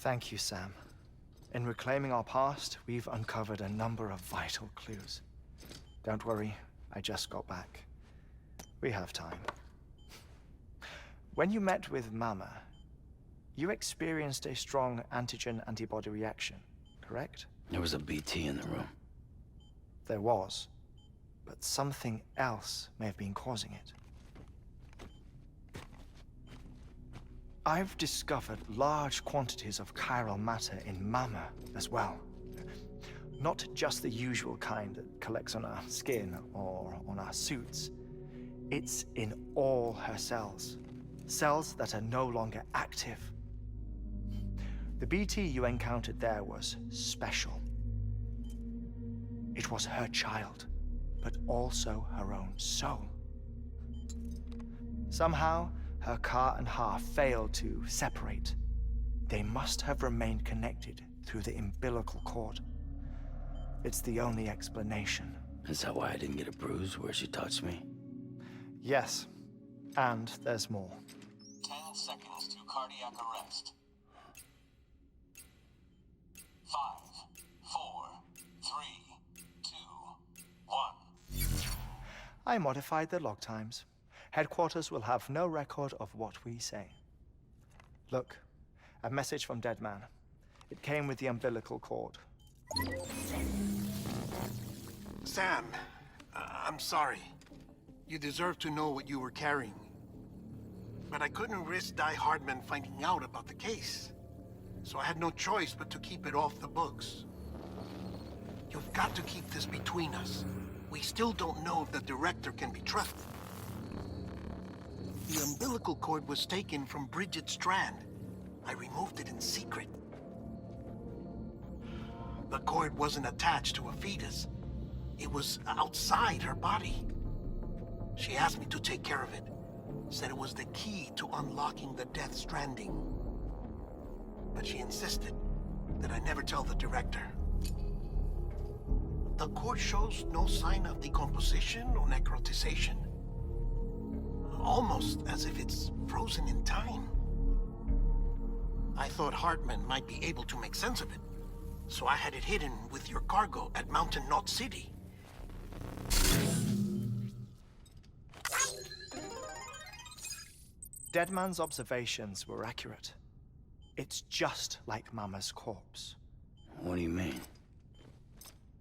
Thank you, Sam. In reclaiming our past, we've uncovered a number of vital clues. Don't worry, I just got back. We have time. When you met with Mama, you experienced a strong antigen-antibody reaction, correct? There was a BT in the room. There was, but something else may have been causing it. I've discovered large quantities of chiral matter in Mama as well. Not just the usual kind that collects on our skin or on our suits. It's in all her cells. Cells that are no longer active. The BT you encountered there was special. It was her child, but also her own soul. Somehow, her car and half failed to separate. They must have remained connected through the umbilical cord. It's the only explanation. Is that why I didn't get a bruise where she touched me? Yes, and there's more. 10 seconds to cardiac arrest. 5, 4, 3, 2, 1. I modified the log times. Headquarters will have no record of what we say. Look, a message from Deadman. It came with the umbilical cord. Sam, I'm sorry. You deserve to know what you were carrying. But I couldn't risk Heartman finding out about the case. So I had no choice but to keep it off the books. You've got to keep this between us. We still don't know if the director can be trusted. The umbilical cord was taken from Bridget Strand. I removed it in secret. The cord wasn't attached to a fetus. It was outside her body. She asked me to take care of it. Said it was the key to unlocking the Death Stranding. But she insisted that I never tell the director. The cord shows no sign of decomposition or necrotization. Almost as if it's frozen in time. I thought Heartman might be able to make sense of it, so I had it hidden with your cargo at Mountain Knot City. Deadman's observations were accurate. It's just like Mama's corpse. What do you mean?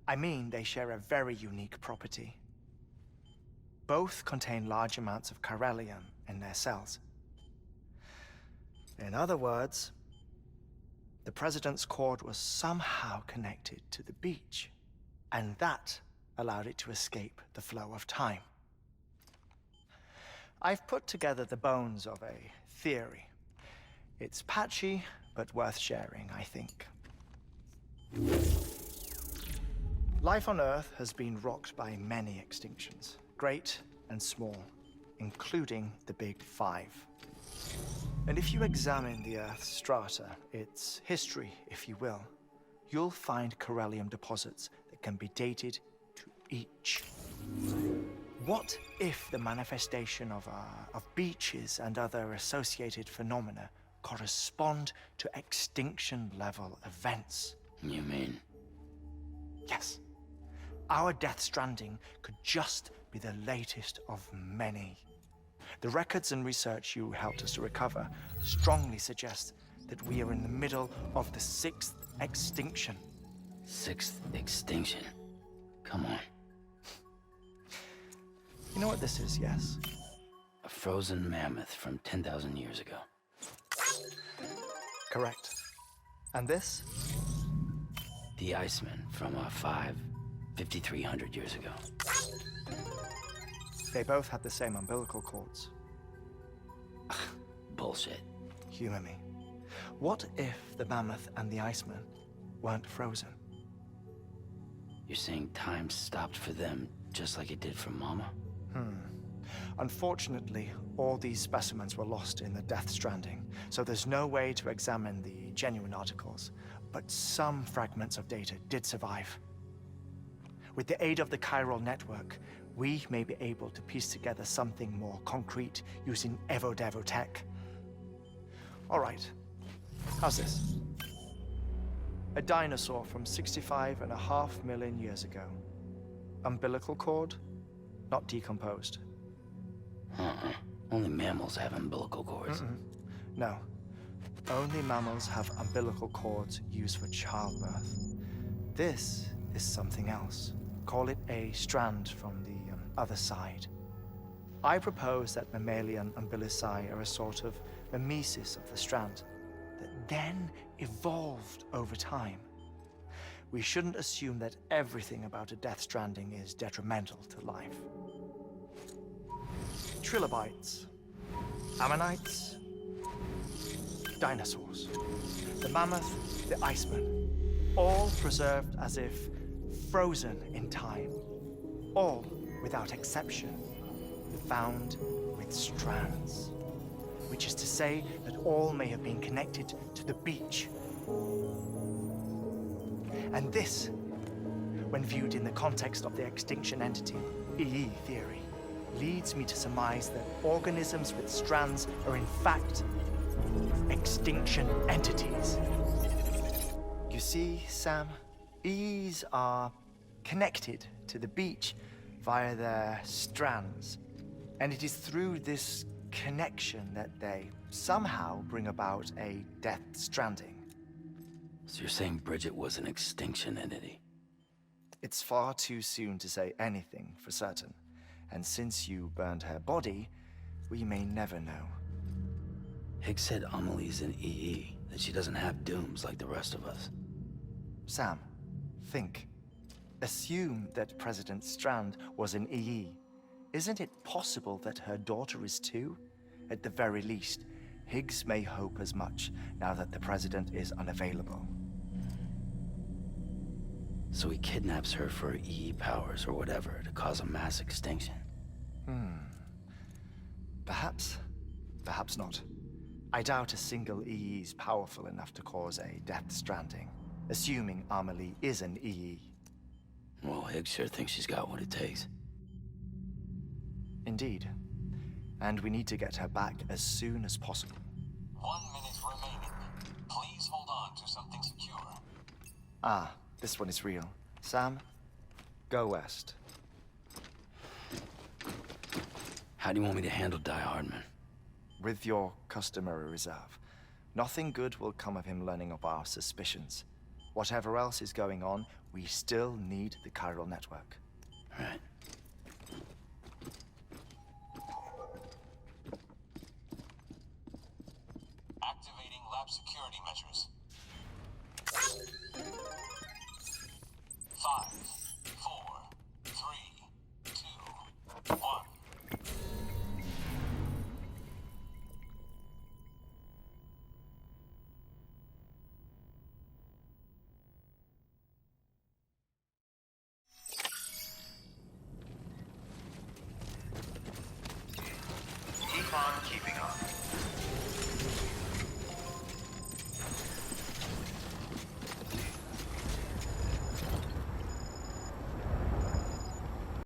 I mean, they share a very unique property. Both contain large amounts of chiralium in their cells. In other words, the President's cord was somehow connected to the beach, and that allowed it to escape the flow of time. I've put together the bones of a theory. It's patchy, but worth sharing, I think. Life on Earth has been rocked by many extinctions, great and small, including the Big Five. And if you examine the Earth's strata, its history, if you will, you'll find chiralium deposits that can be dated to each. What if the manifestation of beaches and other associated phenomena correspond to extinction-level events? You mean? Yes. Our Death Stranding could just be the latest of many. The records and research you helped us to recover strongly suggest that we are in the middle of the 6th extinction. 6th extinction? Come on. You know what this is, yes? A frozen mammoth from 10,000 years ago. Correct. And this? The Iceman from 5,300 years ago. They both had the same umbilical cords. Bullshit. Humor me. What if the mammoth and the Iceman weren't frozen? You're saying time stopped for them just like it did for Mama? Unfortunately, all these specimens were lost in the Death Stranding, so there's no way to examine the genuine articles, but some fragments of data did survive. With the aid of the chiral network, we may be able to piece together something more concrete using Evo-Devo tech. All right, how's this? A dinosaur from 65.5 million years ago. Umbilical cord, not decomposed. Only mammals have umbilical cords. No. Only mammals have umbilical cords used for childbirth. This is something else. Call it a strand from the other side. I propose that mammalian umbilici are a sort of mimesis of the strand that then evolved over time. We shouldn't assume that everything about a death stranding is detrimental to life. Trilobites, ammonites, dinosaurs, the mammoth, the iceman, all preserved as if frozen in time, all without exception found with strands, which is to say that all may have been connected to the beach. And this, when viewed in the context of the extinction entity, EE theory, leads me to surmise that organisms with strands are in fact extinction entities. You see, Sam, EEs are connected to the beach via their strands. And it is through this connection that they somehow bring about a death stranding. So you're saying Bridget was an extinction entity? It's far too soon to say anything for certain. And since you burned her body, we may never know. Higgs said Amelie's an EE, that she doesn't have dooms like the rest of us. Sam, think. Assume that President Strand was an EE. Isn't it possible that her daughter is too? At the very least, Higgs may hope as much now that the president is unavailable. So he kidnaps her for EE powers or whatever to cause a mass extinction. Perhaps. Perhaps not. I doubt a single EE is powerful enough to cause a death stranding, assuming Amelie is an EE. Well, Higgs sure thinks she's got what it takes. Indeed. And we need to get her back as soon as possible. 1 minute remaining. Please hold on to something secure. Ah, this one is real. Sam, go west. How do you want me to handle Heartman? With your customary reserve. Nothing good will come of him learning of our suspicions. Whatever else is going on, we still need the chiral network. Right. Activating lab security measures. 5, 4, 3, 2, 1. Keep on keeping on.